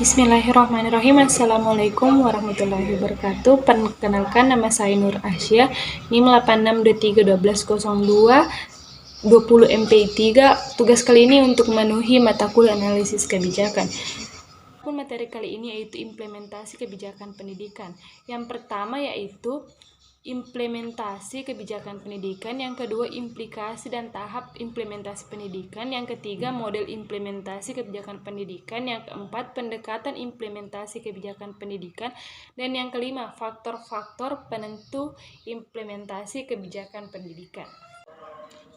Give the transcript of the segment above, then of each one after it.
Bismillahirrahmanirrahim. Assalamualaikum warahmatullahi wabarakatuh. Perkenalkan, nama saya Nur Asya, NIM 86231202 20 MPI 3. Tugas kali ini untuk memenuhi mata kuliah analisis kebijakan. Materi kali ini yaitu implementasi kebijakan pendidikan. Yang pertama yaitu implementasi kebijakan pendidikan, yang kedua implikasi dan tahap implementasi pendidikan, yang ketiga model implementasi kebijakan pendidikan, yang keempat pendekatan implementasi kebijakan pendidikan, dan yang kelima faktor-faktor penentu implementasi kebijakan pendidikan.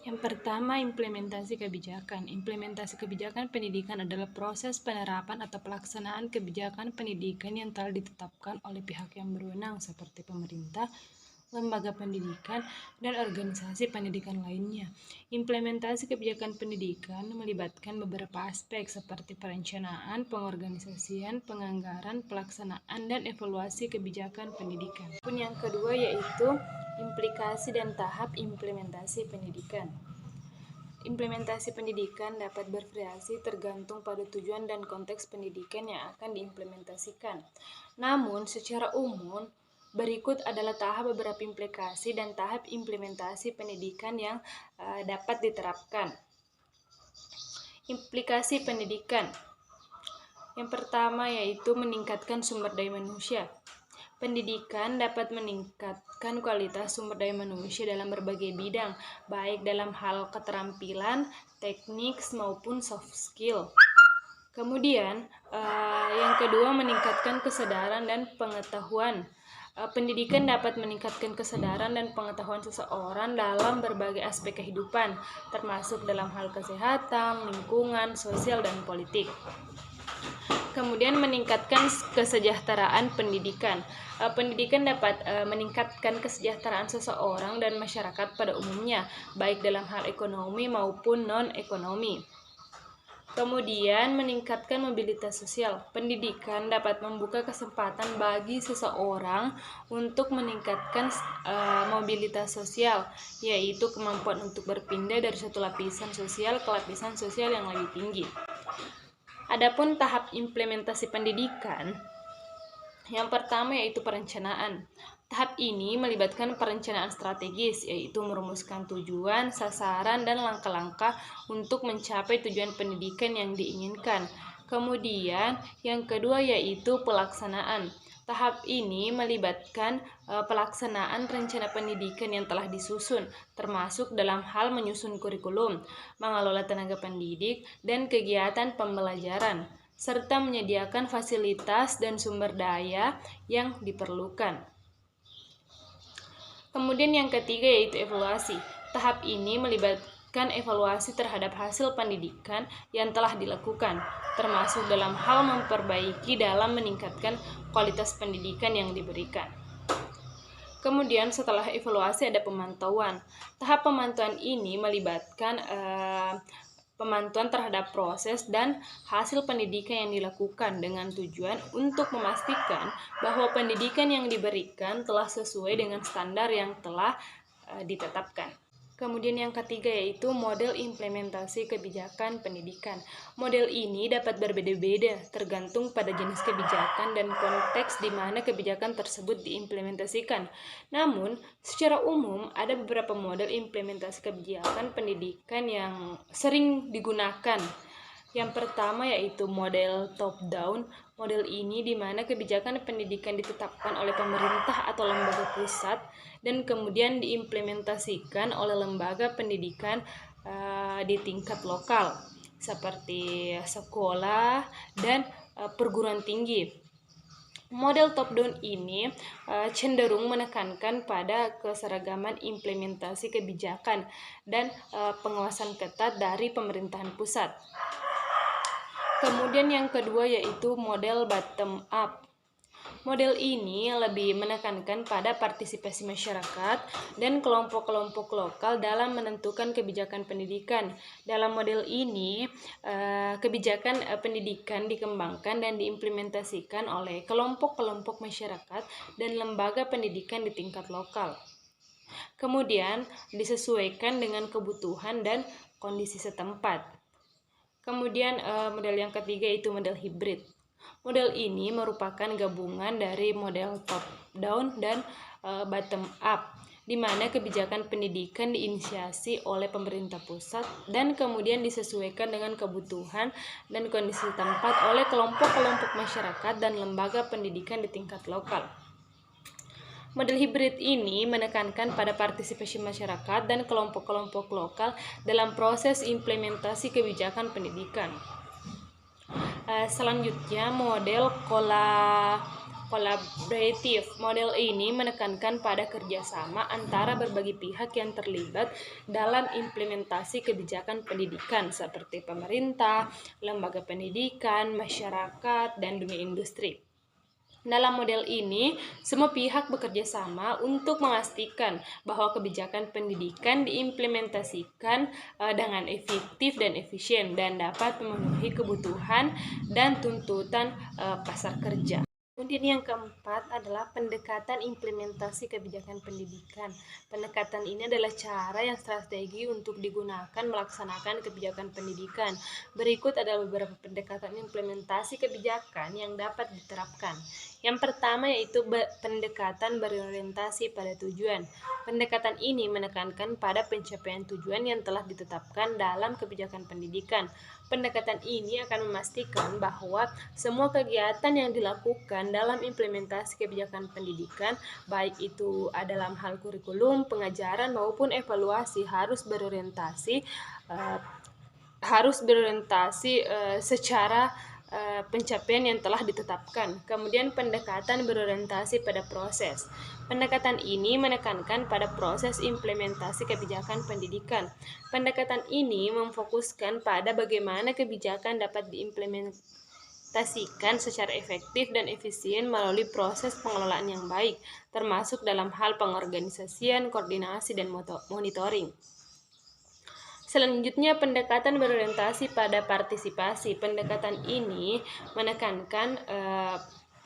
Yang pertama, implementasi kebijakan. Implementasi kebijakan pendidikan adalah proses penerapan atau pelaksanaan kebijakan pendidikan yang telah ditetapkan oleh pihak yang berwenang seperti pemerintah, lembaga pendidikan, dan organisasi pendidikan lainnya. Implementasi kebijakan pendidikan melibatkan beberapa aspek seperti perencanaan, pengorganisasian, penganggaran, pelaksanaan, dan evaluasi kebijakan pendidikan. Yang kedua yaitu implikasi dan tahap implementasi pendidikan. Implementasi pendidikan dapat bervariasi tergantung pada tujuan dan konteks pendidikan yang akan diimplementasikan. Namun, secara umum, berikut adalah tahap beberapa implikasi dan tahap implementasi pendidikan yang dapat diterapkan. Implikasi pendidikan. Yang pertama yaitu meningkatkan sumber daya manusia. Pendidikan dapat meningkatkan kualitas sumber daya manusia dalam berbagai bidang, baik dalam hal keterampilan, teknik, maupun soft skill. Kemudian, yang kedua meningkatkan kesadaran dan pengetahuan. Pendidikan dapat meningkatkan kesadaran dan pengetahuan seseorang dalam berbagai aspek kehidupan, termasuk dalam hal kesehatan, lingkungan, sosial, dan politik. Kemudian meningkatkan kesejahteraan pendidikan. Pendidikan dapat meningkatkan kesejahteraan seseorang dan masyarakat pada umumnya, baik dalam hal ekonomi maupun non-ekonomi. Kemudian meningkatkan mobilitas sosial. Pendidikan dapat membuka kesempatan bagi seseorang untuk meningkatkan mobilitas sosial, yaitu kemampuan untuk berpindah dari satu lapisan sosial ke lapisan sosial yang lebih tinggi. Adapun tahap implementasi pendidikan, yang pertama yaitu perencanaan. Tahap ini melibatkan perencanaan strategis, yaitu merumuskan tujuan, sasaran, dan langkah-langkah untuk mencapai tujuan pendidikan yang diinginkan. Kemudian, yang kedua yaitu pelaksanaan. Tahap ini melibatkan pelaksanaan rencana pendidikan yang telah disusun, termasuk dalam hal menyusun kurikulum, mengelola tenaga pendidik, dan kegiatan pembelajaran, serta menyediakan fasilitas dan sumber daya yang diperlukan. Kemudian yang ketiga yaitu evaluasi. Tahap ini melibatkan evaluasi terhadap hasil pendidikan yang telah dilakukan, termasuk dalam hal memperbaiki dalam meningkatkan kualitas pendidikan yang diberikan. Kemudian setelah evaluasi ada pemantauan. Tahap pemantauan ini melibatkan pemantauan terhadap proses dan hasil pendidikan yang dilakukan dengan tujuan untuk memastikan bahwa pendidikan yang diberikan telah sesuai dengan standar yang telah ditetapkan. Kemudian yang ketiga yaitu model implementasi kebijakan pendidikan. Model ini dapat berbeda-beda tergantung pada jenis kebijakan dan konteks di mana kebijakan tersebut diimplementasikan. Namun, secara umum ada beberapa model implementasi kebijakan pendidikan yang sering digunakan. Yang pertama yaitu model top-down. Model ini di mana kebijakan pendidikan ditetapkan oleh pemerintah atau lembaga pusat dan kemudian diimplementasikan oleh lembaga pendidikan di tingkat lokal seperti sekolah dan perguruan tinggi. Model top-down ini cenderung menekankan pada keseragaman implementasi kebijakan dan pengawasan ketat dari pemerintahan pusat. Kemudian yang kedua yaitu model bottom up. Model ini lebih menekankan pada partisipasi masyarakat dan kelompok-kelompok lokal dalam menentukan kebijakan pendidikan. Dalam model ini, kebijakan pendidikan dikembangkan dan diimplementasikan oleh kelompok-kelompok masyarakat dan lembaga pendidikan di tingkat lokal. Kemudian disesuaikan dengan kebutuhan dan kondisi setempat. Kemudian model yang ketiga yaitu model hibrid. Model ini merupakan gabungan dari model top down dan bottom up, di mana kebijakan pendidikan diinisiasi oleh pemerintah pusat dan kemudian disesuaikan dengan kebutuhan dan kondisi tempat oleh kelompok-kelompok masyarakat dan lembaga pendidikan di tingkat lokal. Model hibrid ini menekankan pada partisipasi masyarakat dan kelompok-kelompok lokal dalam proses implementasi kebijakan pendidikan. Selanjutnya, model kolaboratif. Model ini menekankan pada kerjasama antara berbagai pihak yang terlibat dalam implementasi kebijakan pendidikan seperti pemerintah, lembaga pendidikan, masyarakat, dan dunia industri. Dalam model ini, semua pihak bekerja sama untuk memastikan bahwa kebijakan pendidikan diimplementasikan dengan efektif dan efisien dan dapat memenuhi kebutuhan dan tuntutan pasar kerja. Kemudian yang keempat adalah pendekatan implementasi kebijakan pendidikan. Pendekatan ini adalah cara yang strategi untuk digunakan melaksanakan kebijakan pendidikan. Berikut adalah beberapa pendekatan implementasi kebijakan yang dapat diterapkan. Yang pertama yaitu pendekatan berorientasi pada tujuan. Pendekatan ini menekankan pada pencapaian tujuan yang telah ditetapkan dalam kebijakan pendidikan. Pendekatan ini akan memastikan bahwa semua kegiatan yang dilakukan dalam implementasi kebijakan pendidikan, baik itu dalam hal kurikulum, pengajaran maupun evaluasi, harus berorientasi secara pencapaian yang telah ditetapkan. Kemudian pendekatan berorientasi pada proses. Pendekatan ini menekankan pada proses implementasi kebijakan pendidikan. Pendekatan ini memfokuskan pada bagaimana kebijakan dapat diimplementasikan secara efektif dan efisien melalui proses pengelolaan yang baik, termasuk dalam hal pengorganisasian, koordinasi, dan monitoring. Selanjutnya, pendekatan berorientasi pada partisipasi. Pendekatan ini menekankan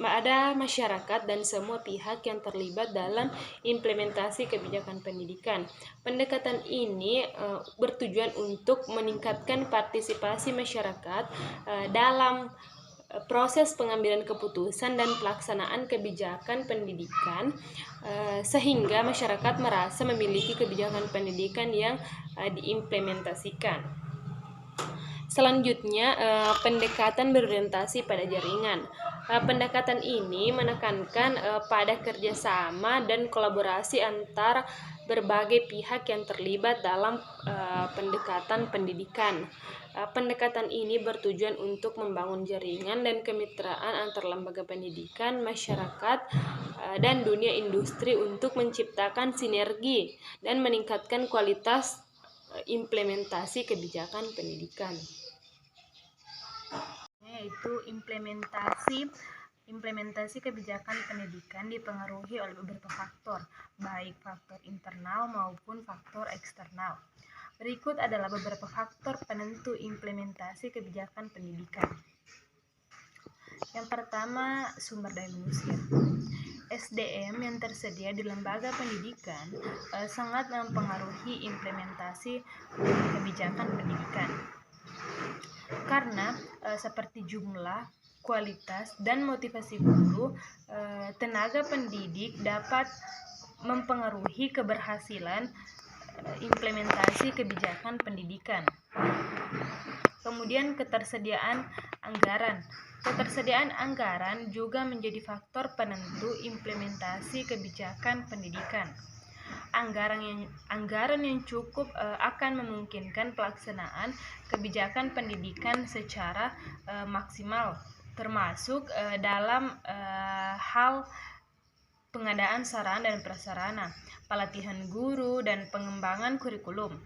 ada masyarakat dan semua pihak yang terlibat dalam implementasi kebijakan pendidikan. Pendekatan ini bertujuan untuk meningkatkan partisipasi masyarakat dalam proses pengambilan keputusan dan pelaksanaan kebijakan pendidikan sehingga masyarakat merasa memiliki kebijakan pendidikan yang diimplementasikan. Selanjutnya, pendekatan berorientasi pada jaringan. Pendekatan ini menekankan pada kerjasama dan kolaborasi antara berbagai pihak yang terlibat dalam pendekatan pendidikan. Pendekatan ini bertujuan untuk membangun jaringan dan kemitraan antar lembaga pendidikan, masyarakat, dan dunia industri untuk menciptakan sinergi dan meningkatkan kualitas implementasi kebijakan pendidikan. Yaitu implementasi kebijakan pendidikan dipengaruhi oleh beberapa faktor, baik faktor internal maupun faktor eksternal. Berikut adalah beberapa faktor penentu implementasi kebijakan pendidikan. Yang pertama, sumber daya manusia. SDM yang tersedia di lembaga pendidikan sangat mempengaruhi implementasi kebijakan pendidikan. Karena seperti jumlah, kualitas, dan motivasi guru, tenaga pendidik dapat mempengaruhi keberhasilan implementasi kebijakan pendidikan. Kemudian ketersediaan anggaran. Ketersediaan anggaran juga menjadi faktor penentu implementasi kebijakan pendidikan. Anggaran yang cukup akan memungkinkan pelaksanaan kebijakan pendidikan secara maksimal, termasuk dalam hal pengadaan sarana dan prasarana, pelatihan guru, dan pengembangan kurikulum.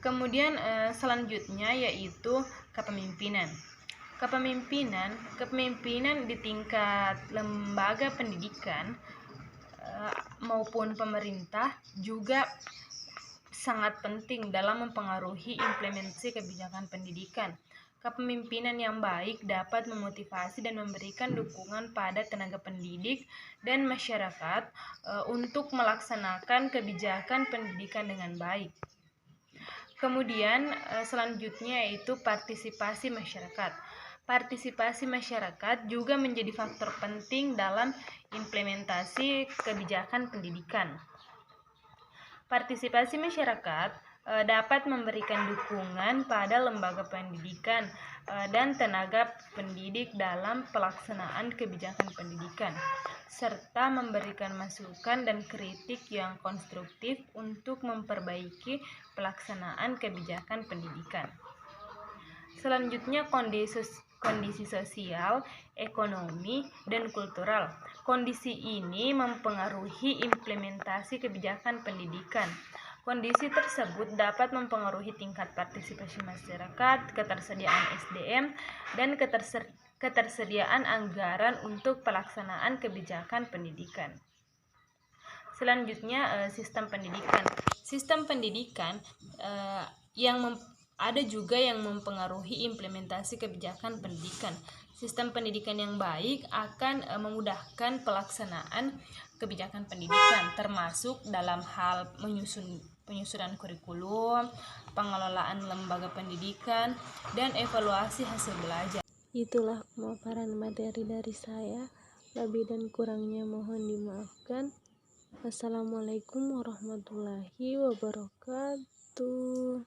Kemudian selanjutnya yaitu kepemimpinan. Kepemimpinan di tingkat lembaga pendidikan maupun pemerintah juga sangat penting dalam mempengaruhi implementasi kebijakan pendidikan. Kepemimpinan yang baik dapat memotivasi dan memberikan dukungan pada tenaga pendidik dan masyarakat untuk melaksanakan kebijakan pendidikan dengan baik. Kemudian selanjutnya yaitu partisipasi masyarakat. Partisipasi masyarakat juga menjadi faktor penting dalam implementasi kebijakan pendidikan. Partisipasi masyarakat dapat memberikan dukungan pada lembaga pendidikan dan tenaga pendidik dalam pelaksanaan kebijakan pendidikan, serta memberikan masukan dan kritik yang konstruktif untuk memperbaiki pelaksanaan kebijakan pendidikan. Selanjutnya, kondisi sosial, ekonomi, dan kultural. Kondisi ini mempengaruhi implementasi kebijakan pendidikan. Kondisi tersebut dapat mempengaruhi tingkat partisipasi masyarakat, ketersediaan SDM, dan ketersediaan anggaran untuk pelaksanaan kebijakan pendidikan. Selanjutnya, sistem pendidikan. Sistem pendidikan ada juga yang mempengaruhi implementasi kebijakan pendidikan. Sistem pendidikan yang baik akan memudahkan pelaksanaan kebijakan pendidikan, termasuk dalam hal penyusunan kurikulum, pengelolaan lembaga pendidikan, dan evaluasi hasil belajar. Itulah pemaparan materi dari saya. Lebih dan kurangnya mohon dimaafkan. Wassalamualaikum warahmatullahi wabarakatuh.